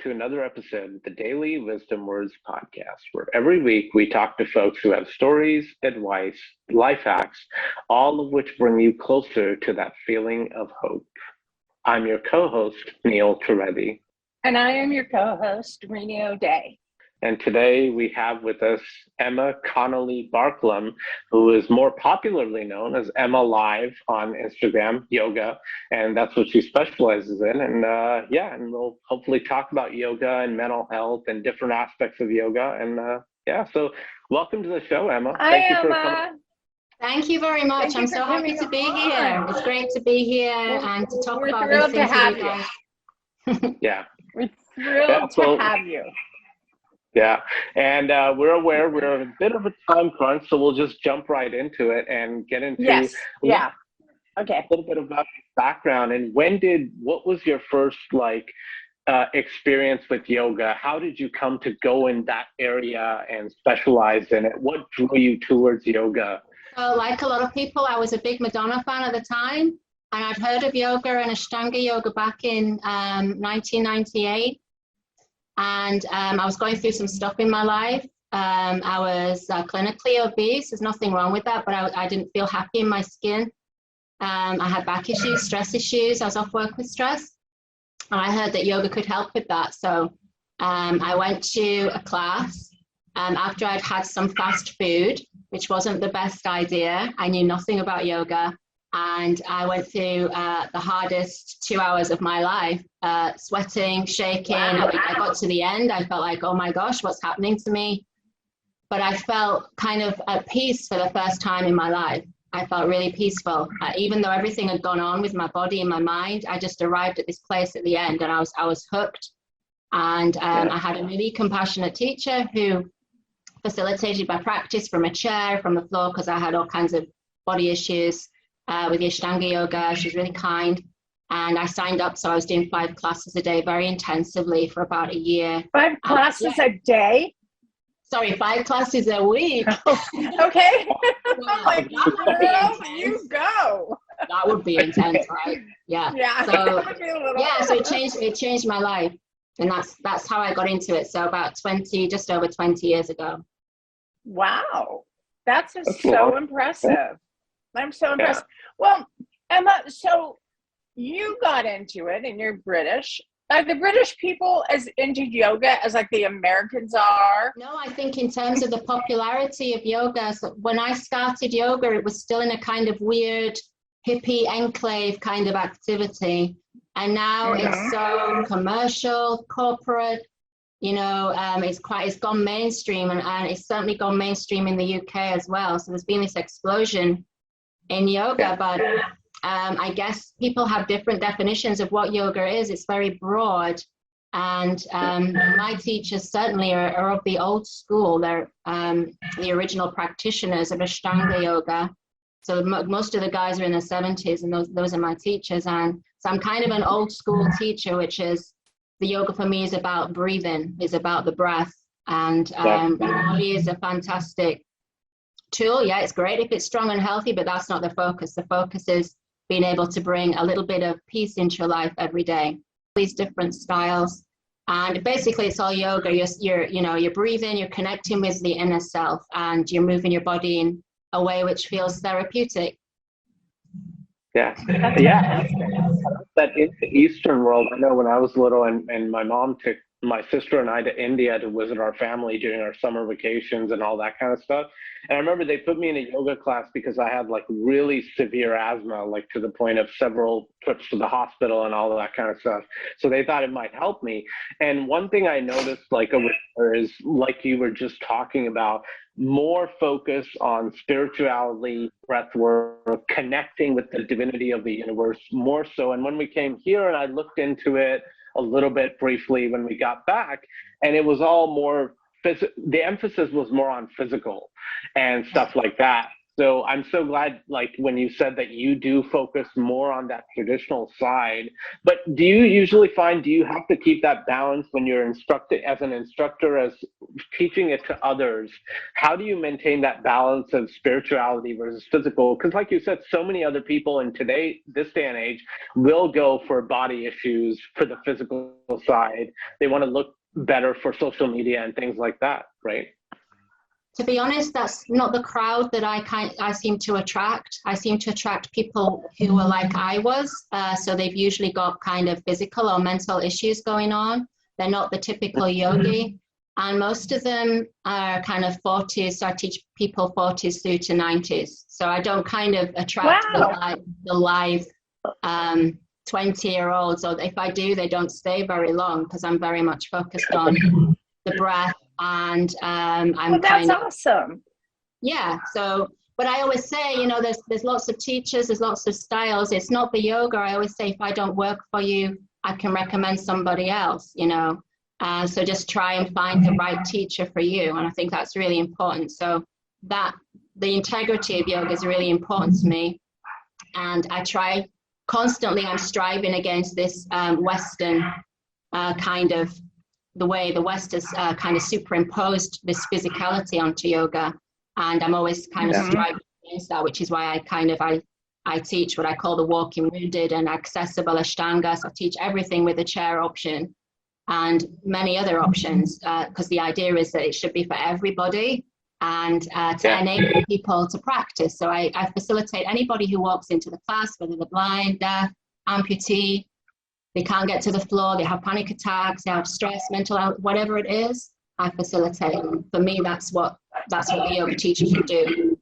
to another episode of the Daily Wisdom Words podcast, where every week we talk to folks who have stories, advice, life hacks, all of which bring you closer to that feeling of hope. I'm your co-host, Neil Torretti. And I am your co-host, Rini O'Day. And today we have with us Emma Connolly Barklam, who is more popularly known as Emma Live on Instagram, yoga, and that's what she specializes in. And we'll hopefully talk about yoga and mental health and different aspects of yoga. So welcome to the show, Emma. Thank you for coming. Thank you very much. I'm so happy to be here. It's great to be here and to talk about these things with you guys. Yeah. We're thrilled to have you. Yeah, and we're aware we're a bit of a time crunch, so we'll just jump right into it and get into a little bit about your background. And what was your first experience with yoga? How did you come to go in that area and specialize in it? What drew you towards yoga? So like a lot of people, I was a big Madonna fan at the time, and I'd heard of yoga and Ashtanga yoga back in 1998. And I was going through some stuff in my life. I was clinically obese. There's nothing wrong with that, but I didn't feel happy in my skin. I had back issues, stress issues. I was off work with stress. And I heard that yoga could help with that. So I went to a class after I'd had some fast food, which wasn't the best idea. I knew nothing about yoga. And I went through the hardest 2 hours of my life, sweating, shaking. Wow. I got to the end. I felt like, oh my gosh, what's happening to me? But I felt kind of at peace for the first time in my life. I felt really peaceful. Even though everything had gone on with my body and my mind, I just arrived at this place at the end, and I was hooked. And I had a really compassionate teacher who facilitated my practice from a chair, from the floor, because I had all kinds of body issues. With the Ashtanga yoga. She was really kind, and I signed up, so I was doing 5 classes a day very intensively for about a year. 5 classes a day? Sorry, 5 classes a week. Okay. I'm like, you go. That would be intense, right? Yeah. Yeah. So it changed my life, and that's how I got into it. So about just over 20 years ago. Wow, that's so impressive. I'm so impressed. Yeah. Well, Emma, so you got into it, and you're British. Are the British people as into yoga as like the Americans are? No, I think in terms of the popularity of yoga, so when I started yoga, it was still in a kind of weird hippie enclave kind of activity. And now it's so commercial, corporate, it's gone mainstream, and it's certainly gone mainstream in the UK as well. So there's been this explosion in yoga, but I guess people have different definitions of what yoga is. It's very broad, and my teachers certainly are of the old school. They're the original practitioners of Ashtanga yoga. So most of the guys are in their 70s, and those are my teachers. And so I'm kind of an old school teacher, which is the yoga for me is about breathing, is about the breath, and the body is a fantastic tool. Yeah, it's great if it's strong and healthy, but that's not the focus. The focus is being able to bring a little bit of peace into your life every day. These different styles, and basically it's all yoga. You're breathing, you're connecting with the inner self, and you're moving your body in a way which feels therapeutic. Yeah. That in the Eastern world, I know when I was little, and my mom took my sister and I to India to visit our family during our summer vacations and all that kind of stuff. And I remember they put me in a yoga class because I had really severe asthma, to the point of several trips to the hospital and all of that kind of stuff. So they thought it might help me. And one thing I noticed over there is, like you were just talking about, more focus on spirituality, breath work, connecting with the divinity of the universe more so. And when we came here and I looked into it a little bit briefly when we got back, and it was all more the emphasis was more on physical and stuff like that. So I'm so glad, when you said that you do focus more on that traditional side. But do you usually find, do you have to keep that balance when you're as an instructor, as teaching it to others, how do you maintain that balance of spirituality versus physical? Because like you said, so many other people in this day and age, will go for body issues for the physical side. They want to look better for social media and things like that, right? To be honest, that's not the crowd that I seem to attract. I seem to attract people who are like I was. So they've usually got kind of physical or mental issues going on. They're not the typical yogi. And most of them are kind of 40s. So I teach people 40s through to 90s. So I don't kind of attract the live 20-year-olds. Or if I do, they don't stay very long because I'm very much focused on the breath. And that's awesome. Yeah. So, but I always say, you know, there's lots of teachers, there's lots of styles. It's not the yoga. I always say, if I don't work for you, I can recommend somebody else, you know. So just try and find the right teacher for you. And I think that's really important. So that the integrity of yoga is really important to me. And I try constantly, I'm striving against this Western kind of, the way the West has kind of superimposed this physicality onto yoga. And I'm always kind of striving against that, which is why I teach what I call the walking wounded and accessible Ashtanga. So I teach everything with a chair option and many other options, because the idea is that it should be for everybody and to enable people to practice. So I facilitate anybody who walks into the class, whether they're blind, deaf, amputee, they can't get to the floor, they have panic attacks, they have stress, mental health, whatever it is, I facilitate. And for me, that's what the yoga teacher should do.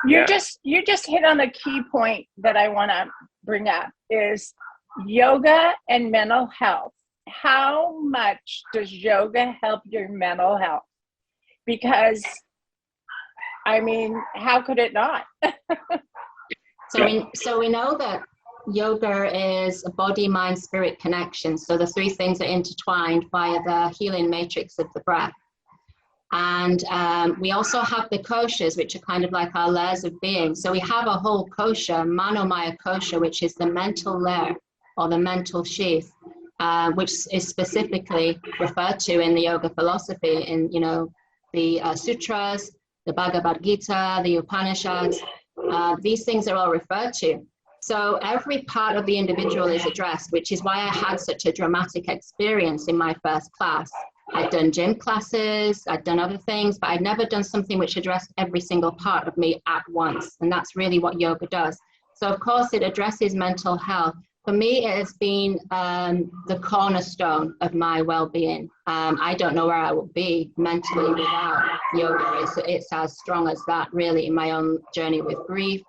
You just hit on a key point that I want to bring up is yoga and mental health. How much does yoga help your mental health? Because, I mean, how could it not? So we know that yoga is a body, mind, spirit connection. So the three things are intertwined via the healing matrix of the breath. And we also have the koshas, which are kind of like our layers of being. So we have a whole kosha, manomaya kosha, which is the mental layer or the mental sheath, which is specifically referred to in the yoga philosophy in, you know, the sutras, the Bhagavad Gita, the Upanishads. These things are all referred to. So every part of the individual is addressed, which is why I had such a dramatic experience in my first class. I'd done gym classes, I'd done other things, but I'd never done something which addressed every single part of me at once. And that's really what yoga does. So of course it addresses mental health. For me, it has been the cornerstone of my well-being. I don't know where I would be mentally without yoga. It's as strong as that, really, in my own journey with grief,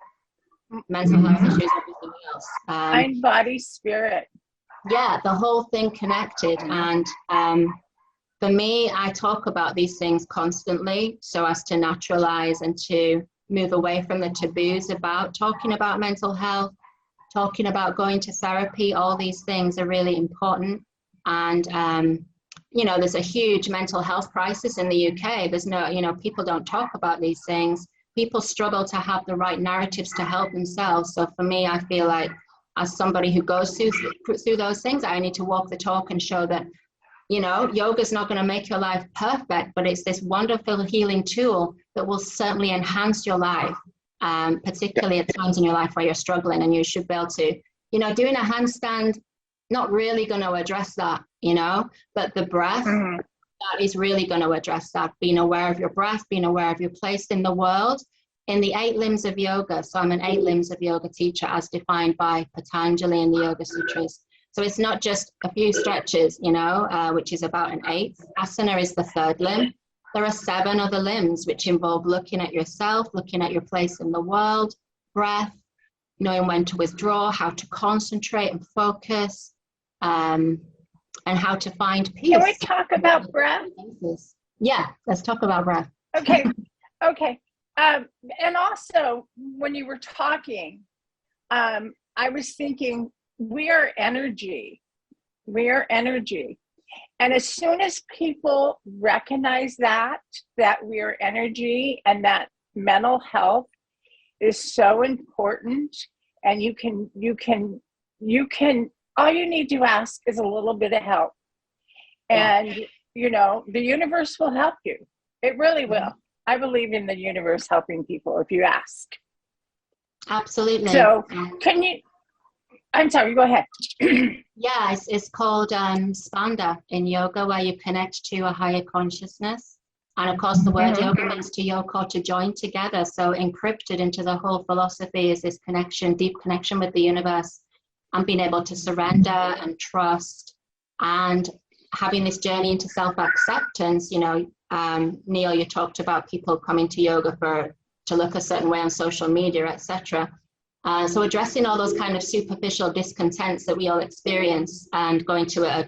mental health issues, everything else. Mind, body, spirit. Yeah, the whole thing connected. And for me, I talk about these things constantly so as to naturalize and to move away from the taboos about talking about mental health, talking about going to therapy. All these things are really important. And, you know, there's a huge mental health crisis in the UK. There's no, you know, people don't talk about these things. People struggle to have the right narratives to help themselves. So for me, I feel like as somebody who goes through those things, I need to walk the talk and show that, you know, yoga is not going to make your life perfect, but it's this wonderful healing tool that will certainly enhance your life, particularly at times in your life where you're struggling, and you should be able to, you know, doing a handstand, not really going to address that, you know, but the breath, that is really going to address that. Being aware of your breath, being aware of your place in the world, in the 8 limbs of yoga. So I'm an 8 limbs of yoga teacher as defined by Patanjali in the Yoga Sutras. So it's not just a few stretches, you know, which is about an 8th. Asana is the 3rd limb. There are 7 other limbs which involve looking at yourself, looking at your place in the world, breath, knowing when to withdraw, how to concentrate and focus, and how to find peace. Can we talk about breath? Yeah, let's talk about breath. Okay. And also, when you were talking, I was thinking, we are energy. We are energy. And as soon as people recognize that we are energy and that mental health is so important, and you can, all you need to ask is a little bit of help. And the universe will help you. It really will. I believe in the universe helping people if you ask. Absolutely. So I'm sorry, go ahead. Yeah, it's called spanda in yoga, where you connect to a higher consciousness. And of course, the word yoga means to yoke, or to join together. So encrypted into the whole philosophy is this connection, deep connection with the universe, and being able to surrender and trust, and having this journey into self-acceptance. Neil, you talked about people coming to yoga to look a certain way on social media, etc. So addressing all those kind of superficial discontents that we all experience, and going to a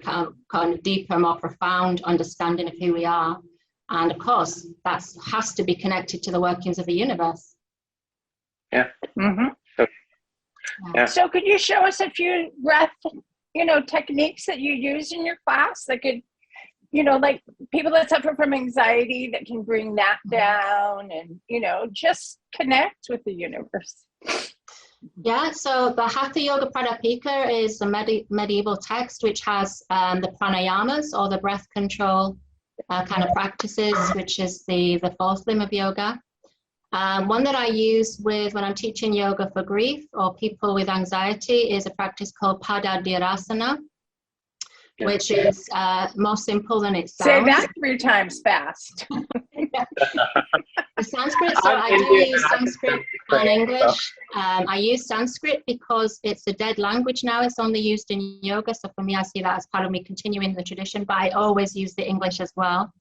kind of deeper, more profound understanding of who we are. And of course, that has to be connected to the workings of the universe. Yeah. So could you show us a few breath, techniques that you use in your class that could, like people that suffer from anxiety, that can bring that down and, just connect with the universe? Yeah, so the Hatha Yoga Pradipika is a medieval text which has the pranayamas, or the breath control kind of practices, which is the fourth limb of yoga. One that I use when I'm teaching yoga for grief or people with anxiety is a practice called Padadhyasana, which is more simple than it sounds. Say that 3 times fast. The Sanskrit, so I do use Sanskrit and English. I use Sanskrit because it's a dead language now. It's only used in yoga. So for me, I see that as part of me continuing the tradition, but I always use the English as well.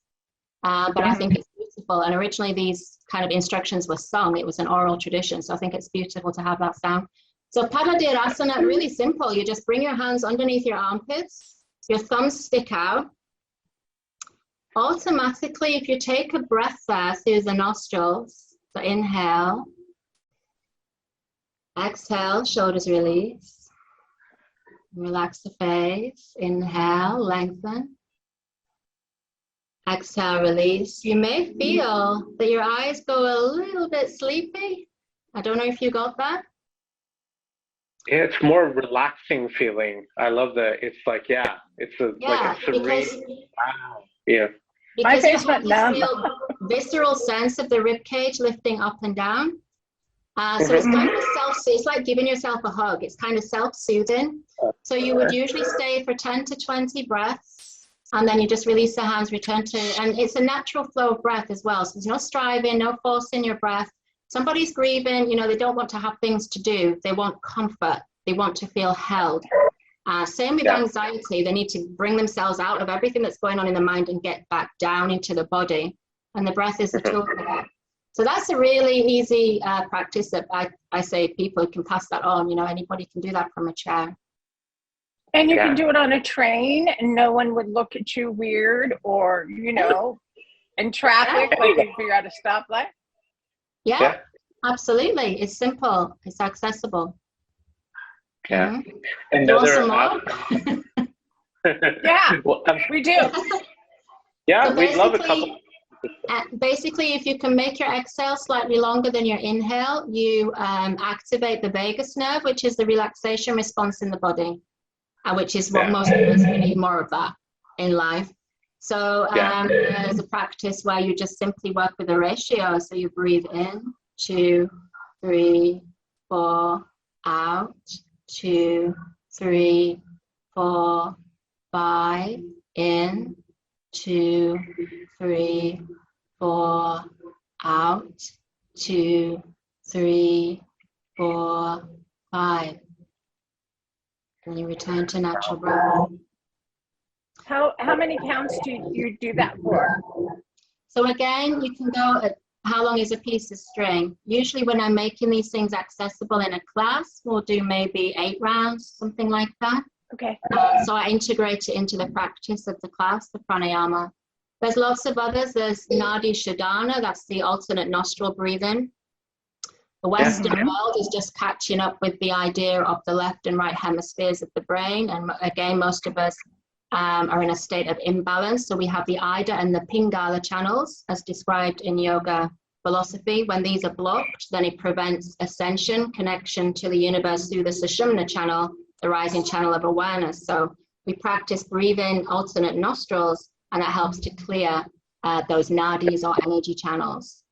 But I think it's beautiful. And originally these kind of instructions were sung. It was an oral tradition. So I think it's beautiful to have that sound. So Padadhyasana, really simple. You just bring your hands underneath your armpits. Your thumbs stick out. Automatically, if you take a breath there through the nostrils, so inhale, exhale, shoulders release, relax the face, inhale, lengthen, exhale, release. You may feel that your eyes go a little bit sleepy. I don't know if you got that. Yeah, it's more relaxing feeling. I love it's like, it's like a serene, wow. Yeah. Because you have this real visceral sense of the rib cage lifting up and down. So it's kind of it's like giving yourself a hug. It's kind of self-soothing. So you would usually stay for 10 to 20 breaths, and then you just release the hands, return to, and it's a natural flow of breath as well. So there's no striving, no forcing your breath. Somebody's grieving, they don't want to have things to do. They want comfort. They want to feel held. Same with anxiety. They need to bring themselves out of everything that's going on in the mind and get back down into the body. And the breath is the tool for that. So that's a really easy practice that I say people can pass that on. Anybody can do that from a chair. And you can do it on a train, and no one would look at you weird, or, in traffic, like you figure out a stoplight. Yeah, absolutely. It's simple. It's accessible. Yeah. And yeah, we do. Yeah, so we'd love a couple. Basically, if you can make your exhale slightly longer than your inhale, you activate the vagus nerve, which is the relaxation response in the body, which is what most of us need more of that in life. So there's a practice where you just simply work with a ratio. So you breathe in, 2, 3, 4, out, 2, 3, 4, 5, in, 2, 3, 4, out, 2, 3, 4, 5. And you return to natural breath. How many counts do you do that for? So again, you can go at how long is a piece of string. Usually when I'm making these things accessible in a class, we'll do maybe 8 rounds, something like that. Okay. So I integrate it into the practice of the class, the pranayama. There's lots of others. There's Nadi Shodhana, that's the alternate nostril breathing. The Western world is just catching up with the idea of the left and right hemispheres of the brain. And again, most of us are in a state of imbalance. So we have the Ida and the Pingala channels, as described in yoga philosophy. When these are blocked, then it prevents ascension, connection to the universe through the Sushumna channel, the rising channel of awareness. So we practice breathing alternate nostrils, and it helps to clear those nadis or energy channels.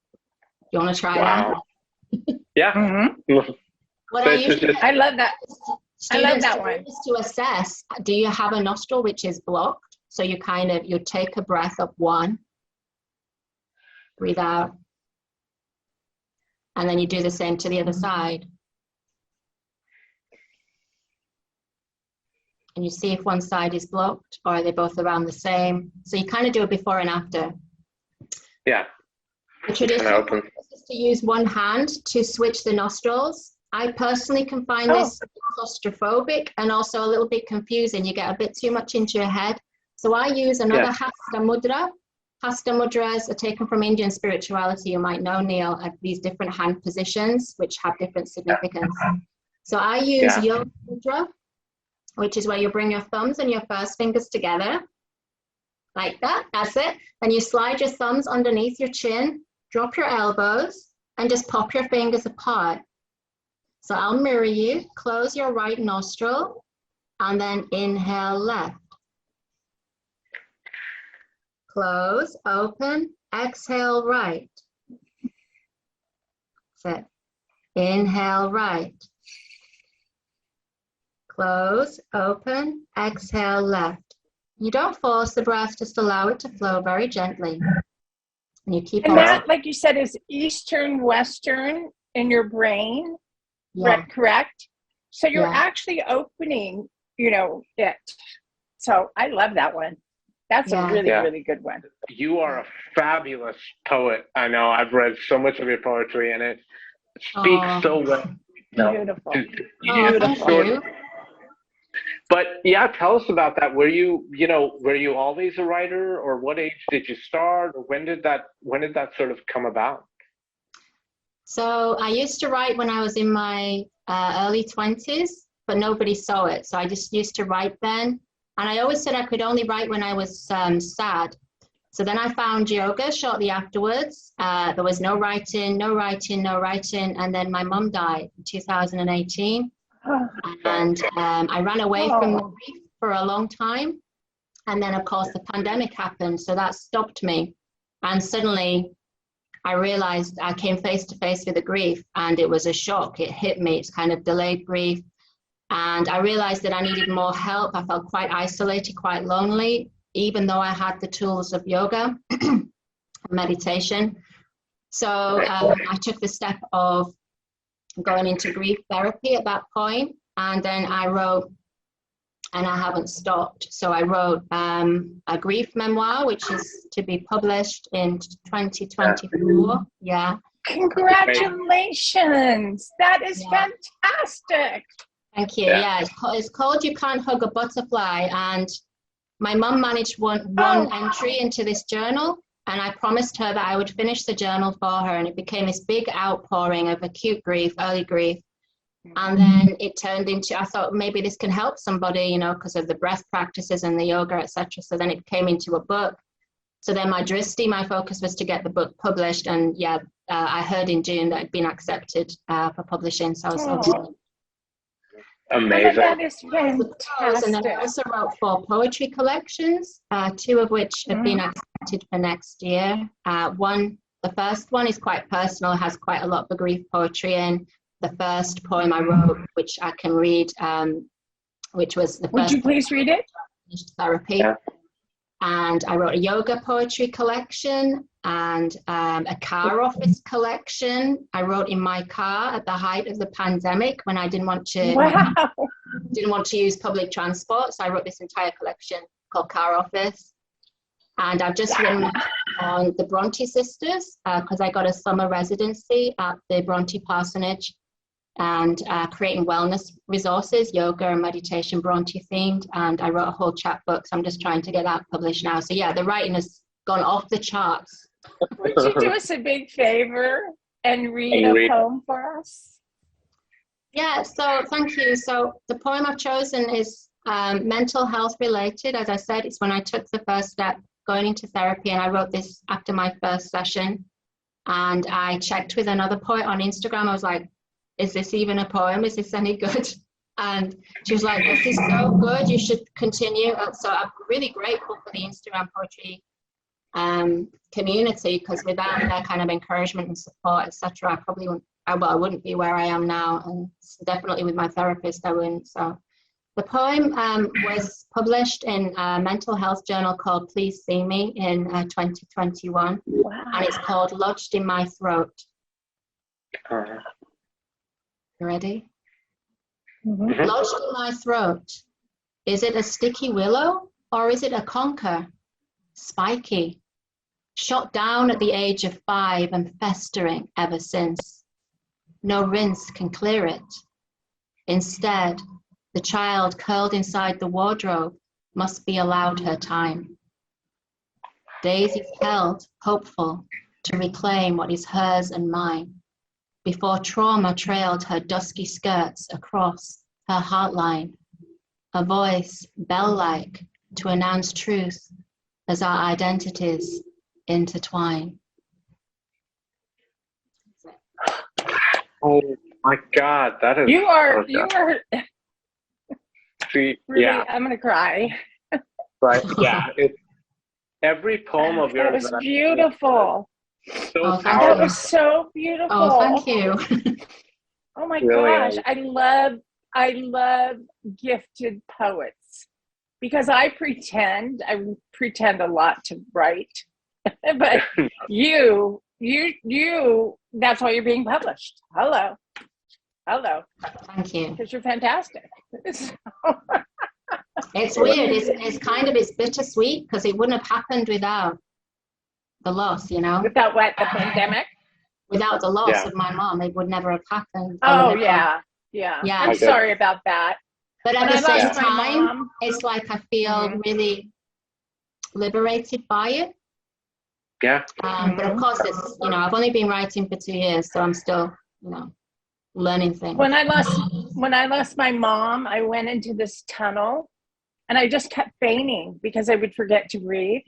You want to try that? Yeah. Mm-hmm. What I usually I love that. I love that one. Is to assess, do you have a nostril which is blocked? So you take a breath up one, breathe out, and then you do the same to the other side. And you see if one side is blocked or are they both around the same. So you kind of do a before and after. Yeah. The traditional practice is to use one hand to switch the nostrils. I personally can find this claustrophobic and also a little bit confusing. You get a bit too much into your head. So I use another Hasta Mudra. Hasta Mudras are taken from Indian spirituality. You might know, Neil, at these different hand positions, which have different significance. So I use Yoga Mudra, which is where you bring your thumbs and your first fingers together, like that. That's it. Then you slide your thumbs underneath your chin, drop your elbows, and just pop your fingers apart. So I'll mirror you. Close your right nostril, and then inhale left. Close, open, exhale right. That's it. Inhale right. Close, open, exhale left. You don't force the breath, just allow it to flow very gently. And you keep on. And that, like you said, is Eastern, Western in your brain, correct? So you're actually opening, it. So I love that one. That's a really, really good one. You are a fabulous poet. I know. I've read so much of your poetry, and it speaks so well. Beautiful. Beautiful. But tell us about that. Were you always a writer, or what age did you start, or when did that sort of come about? So I used to write when I was in my early 20s, but nobody saw it. So I just used to write then. And I always said I could only write when I was sad. So then I found yoga shortly afterwards. There was no writing. And then my mum died in 2018. And I ran away from the grief for a long time. And then, of course, the pandemic happened. So that stopped me. And suddenly I realized I came face to face with the grief, and it was a shock. It hit me. It's kind of delayed grief. And I realized that I needed more help. I felt quite isolated, quite lonely, even though I had the tools of yoga and meditation. So I took the step of going into grief therapy at that point. And then I wrote, and I haven't stopped. So I wrote a grief memoir, which is to be published in 2024. Yeah. Congratulations. That is fantastic. Thank you. Yeah, it's called You Can't Hug a Butterfly. And my mum managed one entry into this journal. And I promised her that I would finish the journal for her. And it became this big outpouring of acute grief, early grief. And then it turned into, I thought maybe this can help somebody, because of the breath practices and the yoga, etc. So then it came into a book. So then my focus was to get the book published. And I heard in June that it'd been accepted for publishing. So I was so excited. Amazing. That is fantastic. And then I also wrote 4 poetry collections, 2 of which have been accepted for next year. The first one is quite personal, has quite a lot of grief poetry in. The first poem I wrote, which I can read, which was the first. Would you please read it? Therapy. Yeah. And I wrote a yoga poetry collection and a car office collection. I wrote in my car at the height of the pandemic when I didn't want to use public transport. So I wrote this entire collection called Car Office. And I've just written on the Bronte sisters because I got a summer residency at the Bronte Parsonage and creating wellness resources, yoga and meditation Bronte themed. And I wrote a whole chapbook. So I'm just trying to get that published now. So the writing has gone off the charts. Would you do us a big favor and read a poem for us? Yeah, so thank you. So the poem I've chosen is mental health related. As I said, it's when I took the first step going into therapy, and I wrote this after my first session. And I checked with another poet on Instagram. I was like, is this even a poem? Is this any good? And she was like, this is so good, you should continue. So I'm really grateful for the Instagram poetry community, because without their kind of encouragement and support, etc., I probably wouldn't, I wouldn't be where I am now, and definitely with my therapist I wouldn't. So the poem was published in a mental health journal called Please See Me in 2021. Wow. And it's called Lodged in My Throat. You ready? Mm-hmm. Lodged in my throat. Is it a sticky willow or is it a conker? Spiky. Shot down at the age of 5 and festering ever since. No rinse can clear it. Instead, the child curled inside the wardrobe must be allowed her time. Daisies held, hopeful, to reclaim what is hers and mine, before trauma trailed her dusky skirts across her heartline, a voice bell-like to announce truth as our identities intertwine. Oh my God, that is. You are. See, Really, yeah, I'm gonna cry. right. Yeah, it's every poem of yours. That was beautiful. So thank That powerful. was so beautiful. Oh, thank you. Oh my Really gosh, is. I love gifted poets, because I pretend a lot to write, but you, that's why you're being published. Hello. Thank you. Because you're fantastic. It's weird. It's bittersweet, because it wouldn't have happened without the loss, you know? Without what, the pandemic? Without the loss of my mom, it would never have happened. Oh, yeah. I'm sorry about that. But at When the I same lost my time, mom, it's like I feel really liberated by it. Yeah. But of course, it's, I've only been writing for 2 years, so I'm still, learning things. when I lost my mom, I went into this tunnel and I just kept fainting because I would forget to breathe.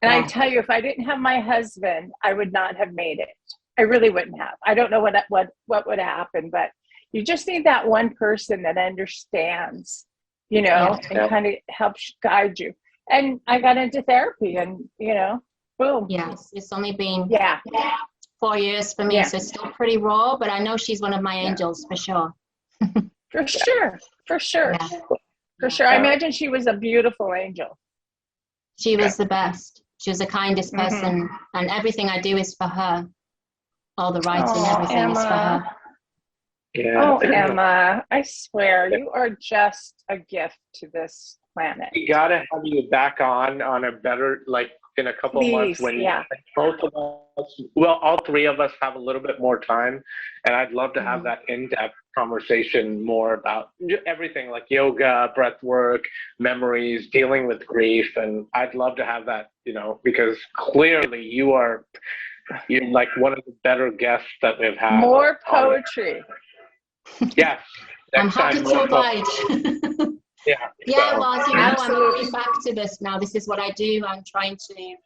And I tell you, if I didn't have my husband, I would not have made it. I really wouldn't have. I don't know what would happen, but you just need that one person that understands, and kind of helps guide you. And I got into therapy, and boom. Yes, it's only been 4 years for me, so it's still pretty raw. But I know she's one of my angels for sure. For sure. Yeah. For sure. I imagine she was a beautiful angel. She was the best. She was the kindest person, and everything I do is for her. All the writing, everything Emma. is for her. Yeah. Oh, Emma, I swear, you are just a gift to this planet. We gotta have you back on a better, like in a couple of months when both of us, well, all three of us have a little bit more time, and I'd love to have that in-depth conversation more about everything like yoga, breath work, memories, dealing with grief, and I'd love to have that, because clearly you're like one of the better guests that we've had. More poetry. Yes. I'm happy to oblige. Yeah. Yeah, well, I'm going back to this now. This is what I do. I'm trying to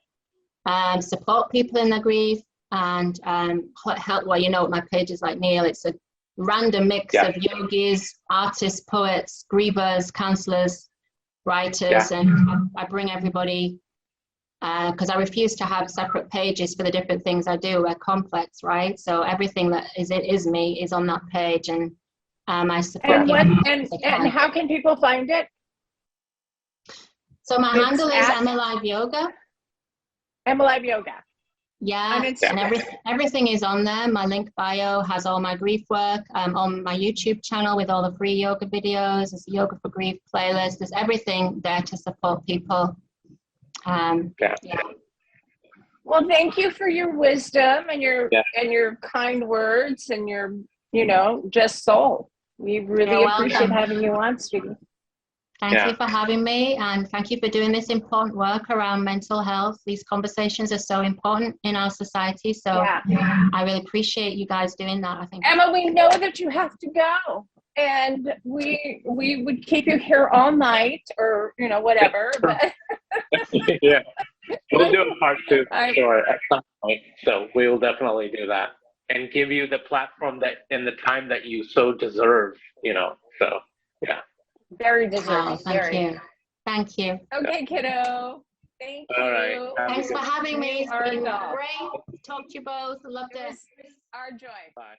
support people in their grief and help. Well, what my page is like, Neil. It's a random mix of yogis, artists, poets, grievers, counselors, writers, and I bring everybody, because I refuse to have separate pages for the different things I do. We're complex, right? So everything that is me is on that page, and I support. And how can people find it? So my handle is Emma Live Yoga. Emma Live Yoga. Yeah, and everything is on there. My link bio has all my grief work. On my YouTube channel with all the free yoga videos. There's a Yoga for Grief playlist. There's everything there to support people. Well, thank you for your wisdom and your kind words and your just soul. We really appreciate having you on, sweetie. Thank you for having me, and thank you for doing this important work around mental health. These conversations are so important in our society, so I really appreciate you guys doing that. I think, Emma, we know that you have to go, and we would keep you here all night, or whatever. But yeah, we'll do a part 2 sure at some point. So we will definitely do that and give you the platform that and the time that you so deserve. So Yeah. Very deserving. Oh, thank you. Thank you. Okay, kiddo. Thank you. All right. Thanks for having me. It's Our been dog. great to talk to you both. Loved It it. was our joy. Bye.